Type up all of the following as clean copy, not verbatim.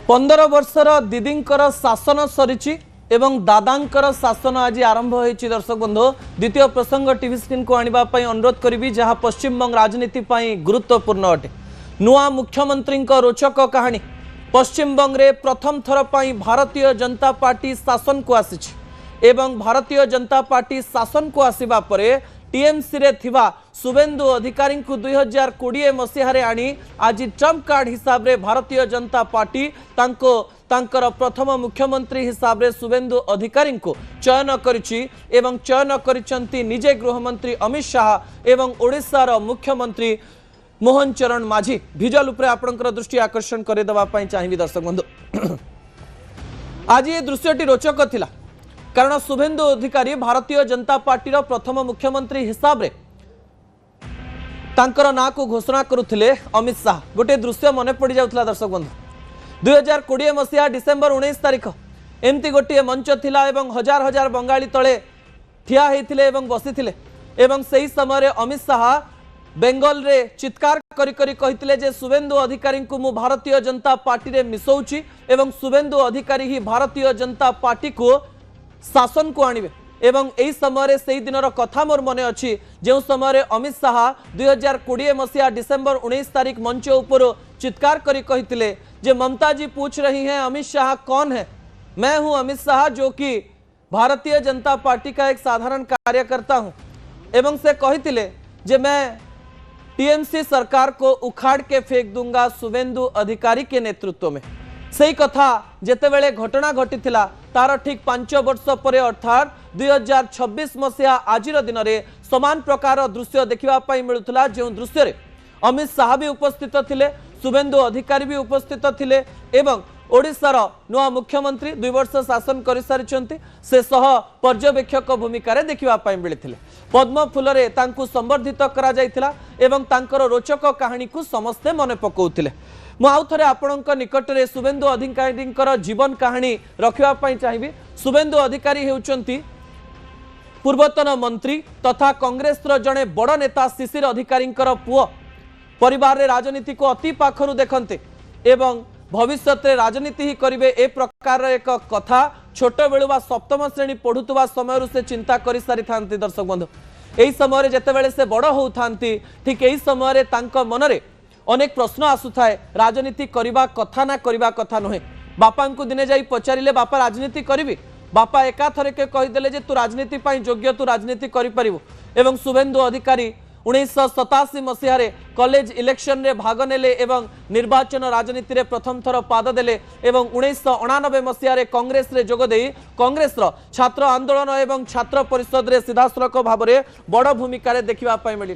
15 वर्षर दीदींकर शासन सरीची एवं दादांकर शासन आज आरंभ होईची। दर्शक बंधु द्वितीय प्रसंग टीवी स्क्रीन को आनिबा पई अनुरोध करिवि जहां पश्चिम बंग राजनीति पई गुरुत्वपूर्ण अटे। नुआ मुख्यमंत्री रोचक कहानी। पश्चिम बंग रे प्रथम थर पई भारतीय जनता पार्टी शासन को आसीची एवं भारतीय जनता पार्टी शासन को आसीबा परे टीएमसी रे थिबा शुभेन्दु अधिकारी को 2020 मसीह आनी आज ट्रम्प कार्ड हिसाब रे भारतीय जनता पार्टी तांकर प्रथम मुख्यमंत्री हिसाब रे शुभेन्दु अधिकारी को चयन करिछि एवं चयन करिसंती निजे गृहमंत्री अमित शाह एवं ओडिशार मुख्यमंत्री मोहन चरण माझी। भिजुअल उपरे आपनकर दृष्टि आकर्षण करे दवा पई चाहिबी दर्शक बंधु। आज ये दृश्यटी रोचक थिला कारण शुभेन्दु अधिकारी भारतीय जनता पार्टी प्रथम मुख्यमंत्री हिसाब रे तांकर ना को घोषणा करुथिले अमित शाह। गोटे दृश्य मन पड़ जाउथला दर्शक बंधु। 2020 मसीहा डिसेम्बर 19 तारिख एमती गोटे मंच थिला एवं हजार हजार बंगाली तले ठिया हेथिले एवं बसिथिले एवं सही समय अमित शाह बेंगल रे चित्कार करी करी कहिथिले जे शुभेन्दु अधिकारी को मु भारतीय जनता पार्टी रे मिसौची एवं शुभेन्दु अधिकारी ही भारतीय जनता पार्टी को शासन को आनिबे एवं एही समय से दिन कथा मोर मन अच्छी जो समय अमित शाह 2020 मसीहा डिसेम्बर 19 तारिख मंच ऊपर चित्कार करी कहिथिले जे ममता जी पूछ रही हैं अमित शाह कौन है, मैं हूं अमित शाह जो कि भारतीय जनता पार्टी का एक साधारण कार्यकर्ता हूं एवं से कहिथिले जे मैं टीएमसी सरकार को उखाड़ के फेंक दूंगा शुभेन्दु अधिकारी के नेतृत्व में। सही कथा जेतेबेले घटना घटी तार ठीक 5 वर्ष पर अर्थात 2026 मसीहा आज दिन में समान प्रकार दृश्य देखा मिलूला जो दृश्य रे अमित शाह भी उपस्थित थिले, शुभेन्दु अधिकारी भी उपस्थित थिले एवं ओडिशार नुआ मुख्यमंत्री 2 वर्ष शासन कर सारी से सह पर्यवेक्षक भूमिका देखा मिलते। पद्म फूल रे तांकु संबर्धित करा जायतिला एवं तांकर रोचक कहानी को समस्ते मन पकाउथिले। मु आउ थरे आपणक निकट रे शुभेन्दु अधिकारींकर जीवन कहानी रखिबा चाहिए। शुभेन्दु अधिकारी हेउचंती पूर्वतन मंत्री तथा कांग्रेस जड़े बड़ नेता शिशिर अधिकारींकर पुओ। परिवार रे राजनीति को अति पाखरु देखते एवं भविष्य में राजनीति ही करेंगे ए प्रकार एक कथा छोट बेलू बा सप्तम श्रेणी पढ़ुवा समय से चिंता कर सारी था। दर्शक बंधु यही समय जितेबाला से बड़ होता ठीक यही समय मनरे अनेक प्रश्न आसुए राजनीति करवा कथा ना करवा कथा नुहे। बापा को दिने जाई पचारे बापा राजनीति करी बापा एकाथर के कहीदेले जे तू राजनीति योग्य तू राजनीति करिपरिबु एवं शुभेन्दु अधिकारी 1987 मसीह कॉलेज इलेक्शन रे भाग नेले एवं निर्वाचन राजनीति रे प्रथम थर पाद देले एवं 1989 मसीह कांग्रेस रे जोग देई कांग्रेस रो छात्र आंदोलन एवं छात्र परिषद रे सीधासलख भाव में बड़ भूमिका देखा मिले।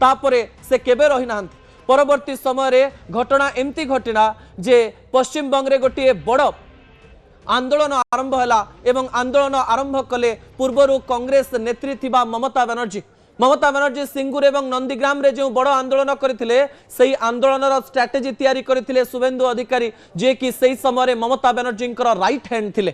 तापरे से केबे रही नाहंती। परवर्ती समय घटना एमती घटना जे पश्चिम बंग रे गोटे बड़ आंदोलन आरंभ है एवं आंदोलन आरंभ कले पूर्वर कांग्रेस नेत्री थिबा ममता बनर्जी सिंगुर एवं नंदीग्राम रे जो बड़ आंदोलन करथिले सही आंदोलन स्ट्राटेजी तैयारी करथिले शुभेन्दु अधिकारी जे कि सही समय ममता बनर्जी राइट हैंड थिले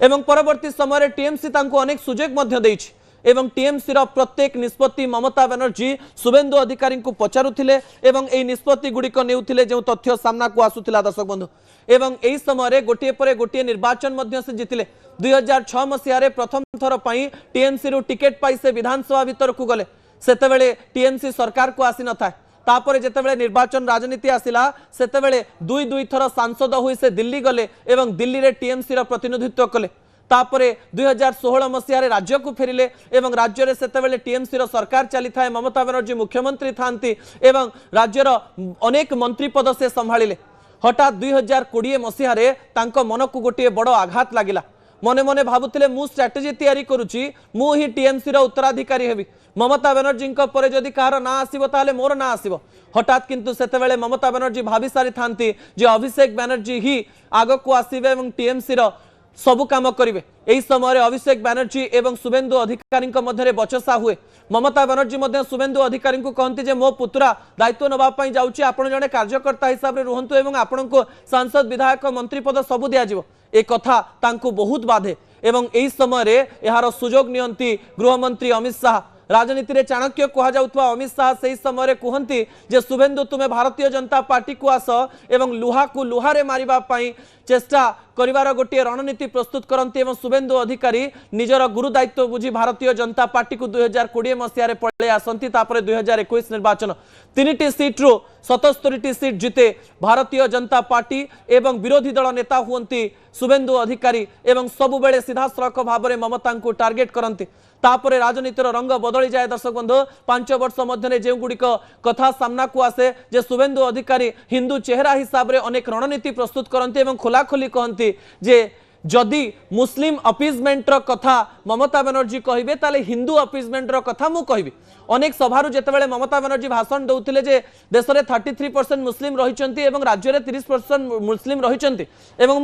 एवं परवर्ती समय टीएमसी तांको अनेक सुजोग मध्य देइछि एवं टीएमसी रो प्रत्येक निष्पत्ति ममता बनर्जी शुभेन्दु अधिकारी को पचारुथिले एवं एई निष्पत्ति गुड़िक नेउथिले जो तथ्य सामना को आसुथिला। दर्शक बंधु एवं एही समय गोटे पर गोटे निर्वाचन मध्य से जीतिले। 2006 मसीह प्रथम थर पई टीएमसी रु टिकेट पाई से विधानसभा भीतर को गले सेतेबेले टीएमसी सरकार को आसी न था। तापरे जेतेबेले निर्वाचन राजनीति आसिला सेतेबेले दुई थर सांसद होई से दिल्ली गले एवं दिल्ली रे टीएमसी रा प्रतिनिधित्व कले। तापरे 2016 मसीह राज्य को फेरिले एवं राज्य रे सेतेबेले टीएमसी रो सरकार चली थाए ममता बनर्जी मुख्यमंत्री थांती एवं राज्यर अनेक मंत्री पद से संभाଳିले। हठात 2020 मसीह तांको मन को गोटे बड़ आघात लागिला। मने मने भाबुतिले मु स्ट्राटेजी तैयारी करूची मु ही टीएमसी रो उत्तराधिकारी हेबी ममता बनर्जी परे जदि कहार ना आसीबो ताले मोर ना आसीबो। हठात किंतु सेतेबेले ममता बनर्जी भाभी सारी थांती जे अभिषेक बनर्जी ही आग को आसीबे एवं टीएमसी रो सबु काम करिवे। एही समय अभिषेक बनर्जी एवं शुभेन्दु अधिकारी मध्य बचसा हुए। ममता बनर्जी मध्य शुभेन्दु अधिकारी को कहती जे मो पुत्रा दायित्व नबा पई जाउची आपण जने कार्यकर्ता हिसाब रे रुहंतु एवं आपण को सांसद विधायक मंत्री पद सबु दिया जिवो। ए कथा तांको बहुत बाधे एवं एही समय यार सुजोग नियंती गृहमंत्री अमित शाह राजनीति रे चाणक्य कहा जाउथवा अमित शाह सही समय कहती जे शुभेंदु तुम्हें भारतीय जनता पार्टी को आस एवं लुहा को लुहारे मारिबा पई चेष्टा करिवार गोटे रणनीति प्रस्तुत करती एवं शुभेंदु अधिकारी निजर गुरु दायित्व बुझी भारतीय जनता पार्टी को 2020 मसीह पड़े आसती 2021 निर्वाचन 3टी सीट्रु 77टी सीट जीते भारतीय जनता पार्टी एवं विरोधी दल नेता हुंती शुभेंदु अधिकारी एवं सबुबेले सीधासलख भाव में ममता को टार्गेट करती तापरे राजनीतिर रंग बदली जाए दर्शक बंधु 5 वर्ष मध्य जो गुड़िक कथा सामना को आसे जे शुभेंदु अधिकारी हिंदू चेहरा हिसाब से अनेक रणनीति प्रस्तुत करती एवं खोलाखोली कहती जे जदि मुस्लिम अपीजमेंट कथा ममता बनर्जी कहे ताले हिंदू अपीजमेंट कथा मु कहि अनेक सभारू जितेबाला ममता बनर्जी भाषण दौले जे देश में 33% मुस्लिम रही राज्य में 30% मुस्लिम रही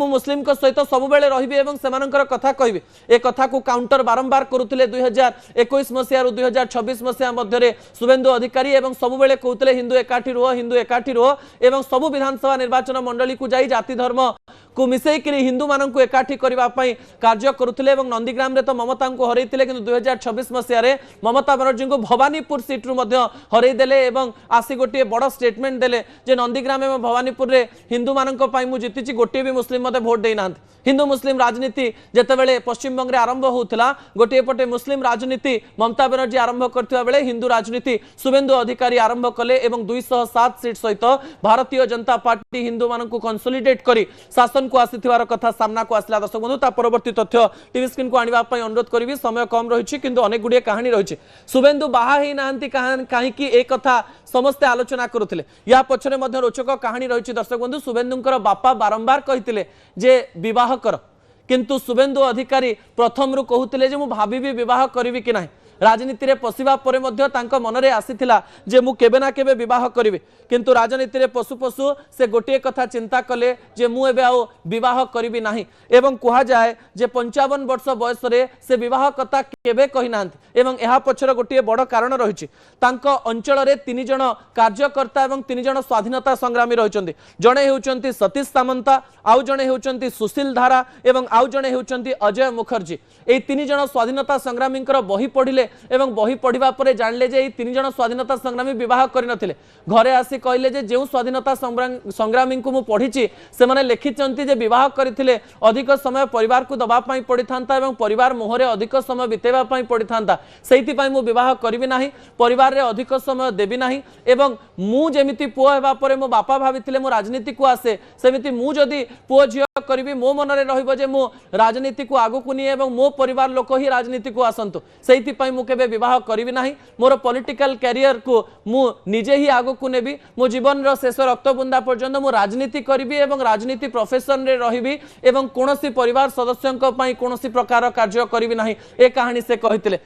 मुस्लिम सहित सबुबले रही कथा कहि ए कथा को काउंटर बारंबार करुले 2021 मसीह 2026 मसीहा मध्य शुभेंदु अधिकारी सबुबले कहते हिंदू एकाठी रुह एवं सबु विधानसभा निर्वाचन मंडली को जाई जाति धर्म को मिसेक हिंदू मान एकाठी करने कार्य करुले नंदीग्राम तो ममता को हरईले कि 2026 मसीह ममता बनर्जी को भवानीपुर सीट्रु हरईदेले आसी गोटे बड़ स्टेटमेंट देले जे नंदीग्राम एवं भवानीपुर रे हिंदू मान जीति गोटे भी मुस्लिम मत भोट देना हिंदू मुस्लिम राजनीति जितेबाला पश्चिम बंग आरंभ होता गोटे पटे मुस्लिम राजनीति ममता बनर्जी आरंभ करथिबा बेले हिंदू राजनीति शुभेंदु अधिकारी आरंभ कले 207 सीट सहित भारतीय जनता पार्टी हिंदू मान कंसोलिडेट करी शासन को आसीथिबार कथा सामना को आसला दर्शक बंधु परवर्ती तथ्य टीवी स्क्रीन को आनिबा पई अनुरोध करिवि समय कम रही किंतु अनेक गुड़िए कहानी रही शुभेंदु बाहा ही नाहंती कहीं एक कथा समस्ते आलोचना करुले या पछरे मध्य रोचक कहानी रही दर्शक बंधु शुभेंदुंकर बापा बारंबार कहते जे विवाह कर किंतु शुभेंदु अधिकारी प्रथम कहते जे मु भाभी विवाह करी कि ना राजनीति रे पशिबा परे मध्य तांको मनरे आसीथिला जे मु केबे ना केबे विवाह करिवे किंतु राजनीति रे पशु पशु से गोटे कथा चिंता कले जे मु एबे आउ विवाह करिवि नाही एवं कहा जाए जे 55 वर्ष बयस रे से विवाह कथा केबे कहि नांती एवं एहा पछर गोटे बड़ कारण रहिछि तांको अंचल रे 3 जण कार्यकर्ता एवं 3 जण स्वाधीनता संग्रामी रहिचंती जणे हेउचंती सतीश सामंता आउ जणे हेउचंती सुशील धारा एवं आउ जणे हेउचंती अजय मुखर्जी ए 3 जण स्वाधीनता संग्रामींकर बही पढ़िले एवं बही पढ़िबा परे जानले जे 3 जण स्वाधीनता संग्रामी विवाह करनथिले घरे आसी कहले जे जेउ स्वाधीनता संग्रामी को मु पढ़िछि से माने लिखिचंती जे विवाह करथिले अधिक समय परिवार को दबा पई पड़िथांता एवं परिवार मोहरे अधिक समय बितेबा पई पड़िथांता सेहिति पई मु विवाह करबि नाही परिवार रे अधिक समय देबि नाही एवं मु जेमिति पुओ हेबा परे मो बापा भाबिथिले मो राजनीति को आसे सेमिति मु जदी पुओ झियो करबि मो मन रे रहइबो जे मु राजनीति को आगु को नि एवं मो परिवार लोक ही राजनीति को आसंतु सेहिति पई मु केबे विवाह करिवि नाही मोर पॉलिटिकल कैरियर को मु निजे ही आगु को नेबी मो जीवन रो शेष रक्तबुंदा पर्यंत मु राजनीति करिवि एवं राजनीति प्रोफेशन रे रहिबि एवं कोनोसी परिवार सदस्यंक पई कोनोसी प्रकार कार्य करिवि नाही ए कहानी से कहितले।